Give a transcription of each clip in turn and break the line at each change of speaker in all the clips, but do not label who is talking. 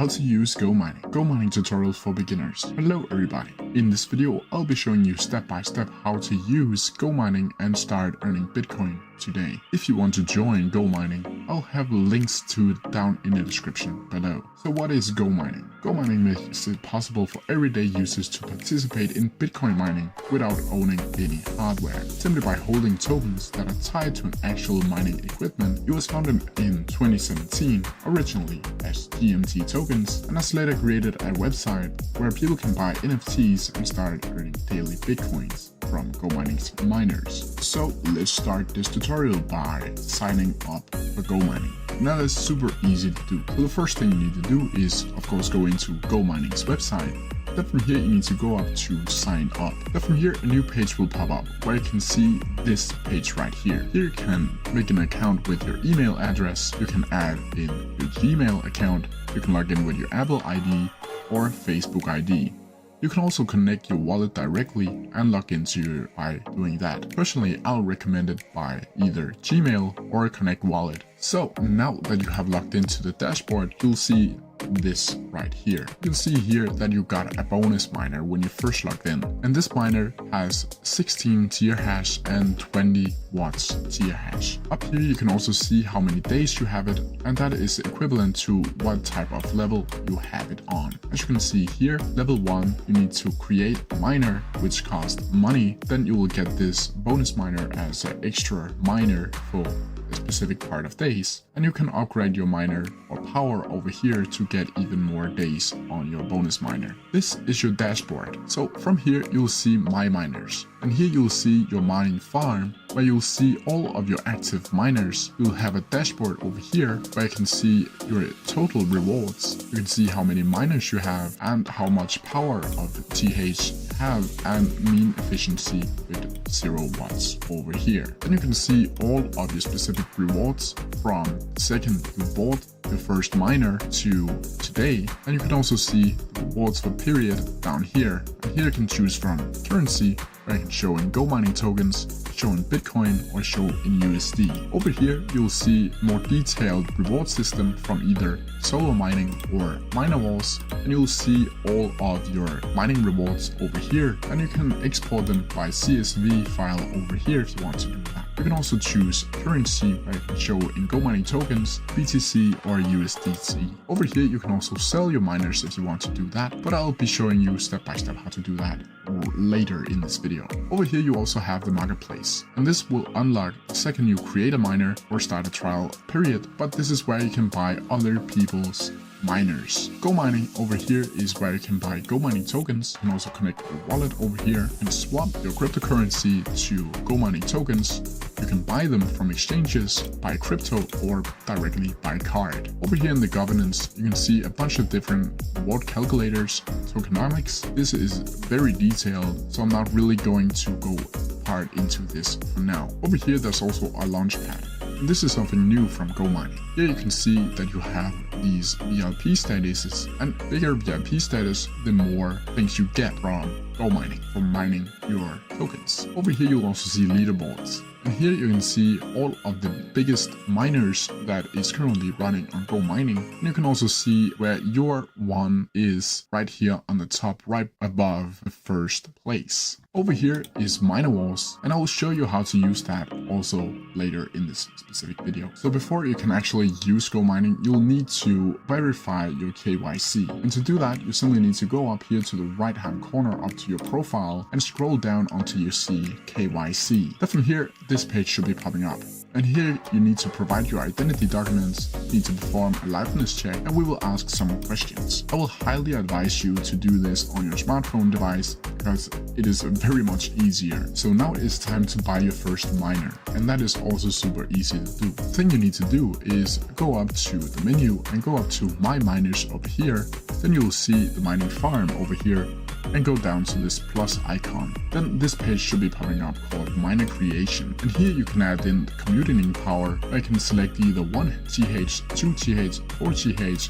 how to use GoMining. GoMining tutorials for beginners. Hello everybody. In this video, I'll be showing you step by step how to use GoMining and start earning Bitcoin today. If you want to join GoMining, I'll have links to it down in the description below. So what is GoMining? GoMining makes it possible for everyday users to participate in Bitcoin mining without owning any hardware, simply by holding tokens that are tied to an actual mining equipment. It was founded in 2017, originally as GMT tokens, and has later created a website where people can buy NFTs and start earning daily Bitcoins from GoMining's miners. So let's start this tutorial by signing up for GoMining. Now that's super easy to do. So the first thing you need to do is, of course, go into GoMining's website. Then from here you need to go up to sign up. Then from here a new page will pop up where you can see this page right here. Here you can make an account with your email address. You can add in your Gmail account. You can log in with your Apple ID or Facebook ID. You can also connect your wallet directly and log into by doing that. Personally, I'll recommend it by either Gmail or Connect Wallet. So now that you have logged into the dashboard, you'll see this right here. You can see here that you got a bonus miner when you first logged in, and this miner has 16 tier hash and 20 watts tier hash. Up here you can also see how many days you have it, and that is equivalent to what type of level you have it on. As you can see here, level 1 you need to create a miner which costs money. Then you will get this bonus miner as an extra miner for a specific part of days, and you can upgrade your miner or power over here to get even more days on your bonus miner. This is your dashboard. So from here you'll see my miners, and here you'll see your mining farm where you'll see all of your active miners. You'll have a dashboard over here where you can see your total rewards. You can see how many miners you have and how much power of TH you have, and mean efficiency with 0 watts over here. Then you can see all of your specific rewards from the second you bought your first miner to today, and you can also see the rewards for period down here. And here you can choose from currency, where you can show in GoMining tokens, show in Bitcoin, or show in USD. Over here you'll see more detailed reward system from either solo mining or miner walls, and you'll see all of your mining rewards over here, and you can export them by CSV file over here if you want to do that. You can also choose currency, where you can show in GoMining tokens, BTC or USDT. Over here you can also sell your miners if you want to do that, but I'll be showing you step by step how to do that later in this video. Over here you also have the marketplace, and this will unlock the second you create a miner or start a trial period, but this is where you can buy other people's miners. GoMining over here is where you can buy GoMining tokens. You can also connect your wallet over here and swap your cryptocurrency to GoMining tokens. You can buy them from exchanges, buy crypto, or directly by card. Over here in the governance, you can see a bunch of different reward calculators, tokenomics. This is very detailed, so I'm not really going to go hard into this for now. Over here, there's also a launchpad. And this is something new from GoMining. Here you can see that you have these VIP statuses, and bigger VIP status, the more things you get from GoMining, from mining your tokens. Over here you'll also see leaderboards. And here you can see all of the biggest miners that is currently running on GoMining. And you can also see where your one is right here on the top, right above the first place. Over here is miner walls, and I will show you how to use that also later in this specific video. So before you can actually use GoMining, you'll need to verify your KYC. And to do that, you simply need to go up here to the right hand corner up to your profile and scroll down until you see KYC. Then from here, this page should be popping up. And here you need to provide your identity documents, you need to perform a liveness check, and we will ask some questions. I will highly advise you to do this on your smartphone device because it is very much easier. So now it's time to buy your first miner, and that is also super easy to do. The thing you need to do is go up to the menu and go up to my miners over here. Then you will see the mining farm over here, and go down to this plus icon. Then this page should be popping up called miner creation, and here you can add in the computing power. I can select either 1 TH, 2 TH, 4 TH,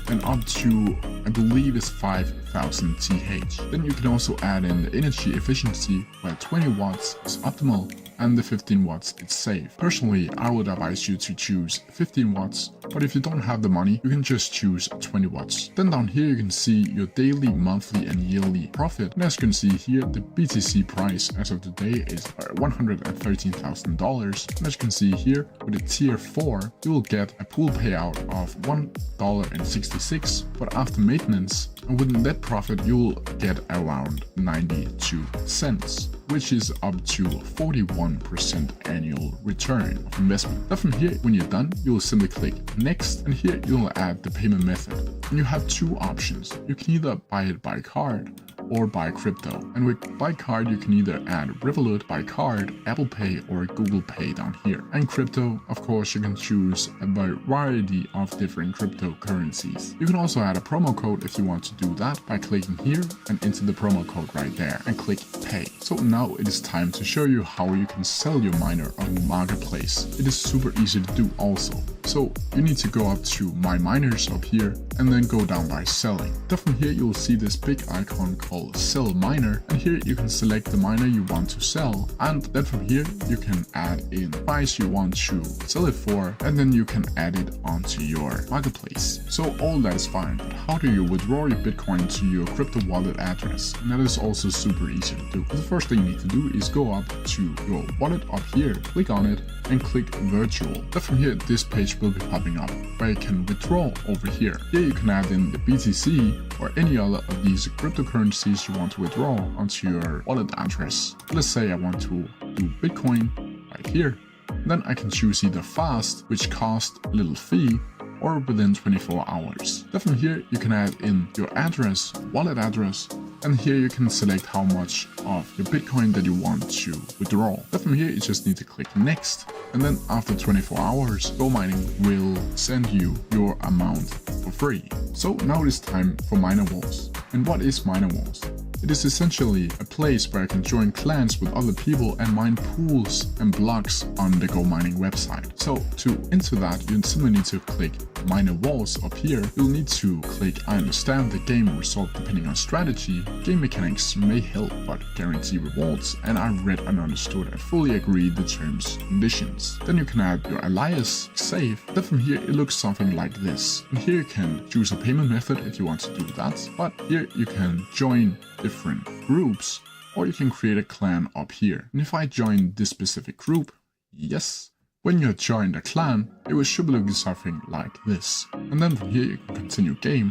and up to, I believe it's 5,000 TH. Then you can also add in the energy efficiency, where 20 watts is optimal and the 15 watts it's safe. Personally, I would advise you to choose 15 watts, but if you don't have the money, you can just choose 20 watts. Then down here you can see your daily, monthly and yearly profit. And as you can see here, the BTC price as of today is $113,000. And as you can see here, with a tier 4, you will get a pool payout of $1.66, but after maintenance and with net profit, you will get around 92 cents, which is up to 41% annual return of investment. Then from here, when you're done, you will simply click next, and here you will add the payment method. And you have two options. You can either buy it by card or by crypto. And with by card, you can either add Revolut by card, Apple Pay or Google Pay down here. And crypto, of course, you can choose a variety of different cryptocurrencies. You can also add a promo code if you want to do that by clicking here and enter the promo code right there and click pay. So now it is time to show you how you can sell your miner on the marketplace. It is super easy to do also. So you need to go up to my miners up here and then go down by selling. Then from here you will see this big icon called sell miner, and here you can select the miner you want to sell, and then from here you can add in price you want to sell it for, and then you can add it onto your marketplace. So all that is fine, but how do you withdraw your Bitcoin to your crypto wallet address? And that is also super easy to do. The first thing you need to do is go up to your wallet up here, click on it and click virtual. Then from here this page will be popping up where you can withdraw over here. Here you can add in the BTC or any other of these cryptocurrencies you want to withdraw onto your wallet address. Let's say I want to do Bitcoin right here. Then I can choose either fast, which costs a little fee, or within 24 hours. Then from here you can add in your address, wallet address, and here you can select how much of your Bitcoin that you want to withdraw. Then from here you just need to click next, and then after 24 hours, GoMining will send you your amount for free. So now it is time for Miner Wars. And what is Miner Wars? It is essentially a place where you can join clans with other people and mine pools and blocks on the GoMining website. So to enter that, you simply need to click Miner Wars up here. You'll need to click I understand the game result depending on strategy. Game mechanics may help but guarantee rewards, and I read and understood and fully agree the terms and conditions. Then you can add your alias, save. Then from here it looks something like this. And here you can choose a payment method if you want to do that, but here you can join different groups, or you can create a clan up here. And if I join this specific group, yes, when you join the clan, it should be looking something like this. And then from here you can continue game,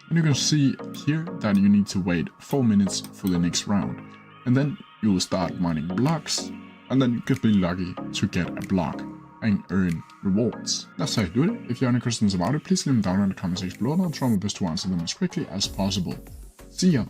and you can see here that you need to wait 4 minutes for the next round, and then you will start mining blocks, and then you could be lucky to get a block and earn rewards. That's how you do it. If you have any questions about it, please leave them down in the comment section below, and I'll try my best to answer them as quickly as possible. See ya!